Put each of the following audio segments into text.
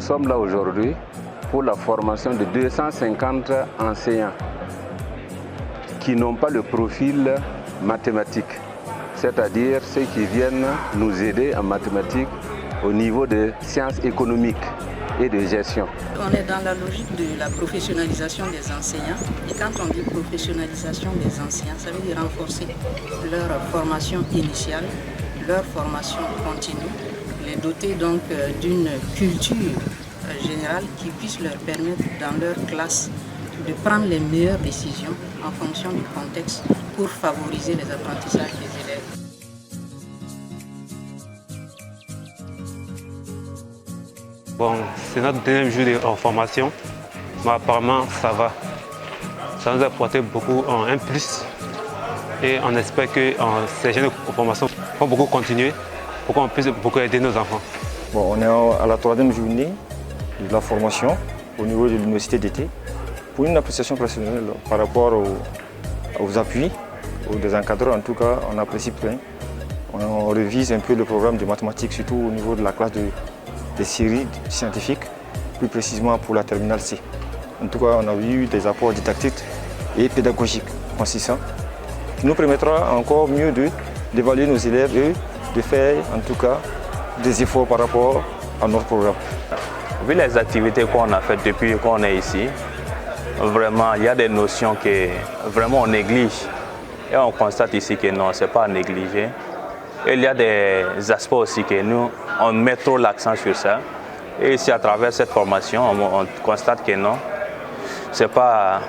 sommes là aujourd'hui pour la formation de 250 enseignants qui n'ont pas le profil mathématique, c'est-à-dire ceux qui viennent nous aider en mathématiques au niveau de sciences économiques et de gestion. On est dans la logique de la professionnalisation des enseignants. Et quand on dit professionnalisation des enseignants, ça veut dire renforcer leur formation initiale, leur formation continue, les doter donc d'une culture générale qui puisse leur permettre dans leur classe de prendre les meilleures décisions en fonction du contexte pour favoriser les apprentissages des élèves. Bon, c'est notre deuxième jour de formation, mais apparemment ça va. Ça nous a apporté beaucoup un plus et on espère que ces jeunes de formation vont beaucoup continuer pour qu'on puisse beaucoup aider nos enfants. Bon, on est à la troisième journée de la formation au niveau de l'université d'été pour une appréciation professionnelle par rapport aux appuis ou des encadreurs. En tout cas, on apprécie plein. On révise un peu le programme de mathématiques, surtout au niveau de la classe des séries scientifiques, plus précisément pour la terminale C. En tout cas, on a eu des apports didactiques et pédagogiques consistants qui nous permettra encore mieux d'évaluer nos élèves et de faire en tout cas des efforts par rapport à notre programme. Vu les activités qu'on a faites depuis qu'on est ici, vraiment il y a des notions que vraiment on néglige et on constate ici que non, ce n'est pas à négliger. Et il y a des aspects aussi que nous, on met trop l'accent sur ça. Et ici, à travers cette formation, on constate que non, c'est pas,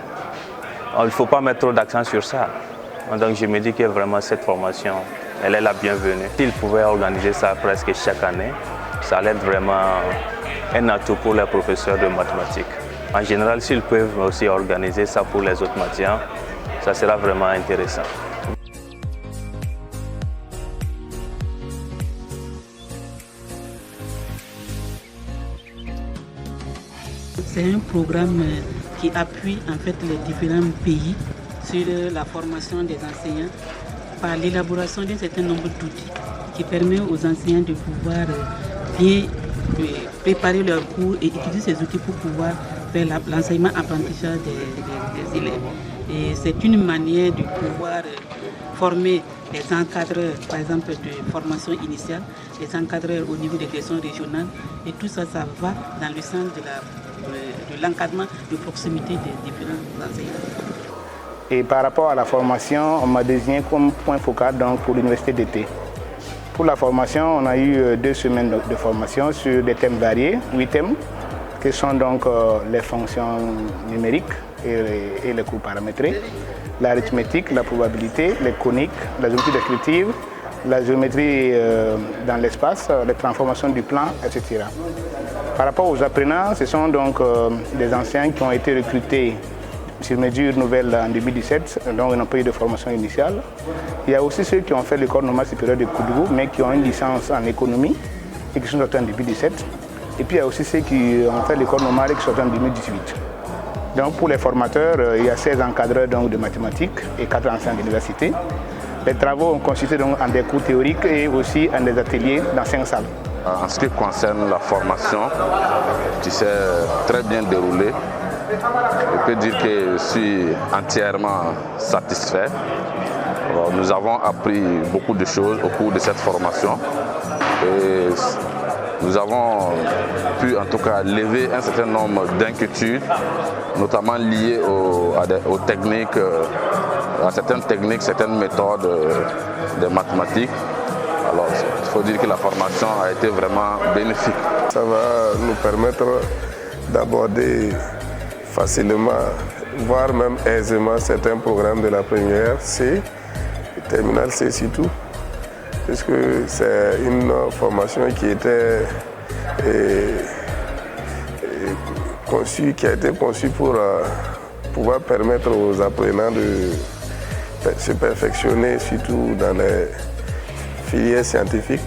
il ne faut pas mettre trop d'accent sur ça. Donc je me dis que vraiment cette formation, elle est la bienvenue. S'ils pouvaient organiser ça presque chaque année, ça allait être vraiment un atout pour les professeurs de mathématiques. En général, s'ils peuvent aussi organiser ça pour les autres matières, ça sera vraiment intéressant. C'est un programme qui appuie en fait les différents pays sur la formation des enseignants par l'élaboration d'un certain nombre d'outils qui permet aux enseignants de pouvoir bien préparer leurs cours et utiliser ces outils pour pouvoir faire l'enseignement-apprentissage des élèves. Et c'est une manière de pouvoir former les encadreurs, par exemple de formation initiale, les encadreurs au niveau des directions régionales, et tout ça, ça va dans le sens de l'encadrement de proximité des différents enseignants. Et par rapport à la formation, on m'a désigné comme point focal donc, pour l'université d'été. Pour la formation, on a eu 2 semaines de formation sur des thèmes variés, 8 thèmes, qui sont donc les fonctions numériques et les cours paramétrés, l'arithmétique, la probabilité, les coniques, la géométrie descriptive, la géométrie dans l'espace, les transformations du plan, etc. Par rapport aux apprenants, ce sont donc des enseignants qui ont été recrutés sur mesure nouvelle en 2017, donc ils n'ont pas eu de formation initiale. Il y a aussi ceux qui ont fait l'école normale supérieure de Koudougou, mais qui ont une licence en économie et qui sont sortis en 2017. Et puis il y a aussi ceux qui ont fait l'école normale et qui sont sortis en 2018. Donc pour les formateurs, il y a 16 encadreurs donc, de mathématiques et 4 enseignants d'université. Les travaux ont consisté donc en des cours théoriques et aussi en des ateliers dans 5 salles. En ce qui concerne la formation, qui s'est très bien déroulée, je peux dire que je suis entièrement satisfait. Alors, nous avons appris beaucoup de choses au cours de cette formation et nous avons pu en tout cas lever un certain nombre d'inquiétudes, notamment liées aux techniques, à certaines techniques, certaines méthodes des mathématiques. Alors, il faut dire que la formation a été vraiment bénéfique. Ça va nous permettre d'aborder facilement, voire même aisément, certains programmes de la première C, terminale C surtout, puisque c'est une formation qui était qui a été conçue pour pouvoir permettre aux apprenants de se perfectionner, surtout dans les filières scientifiques.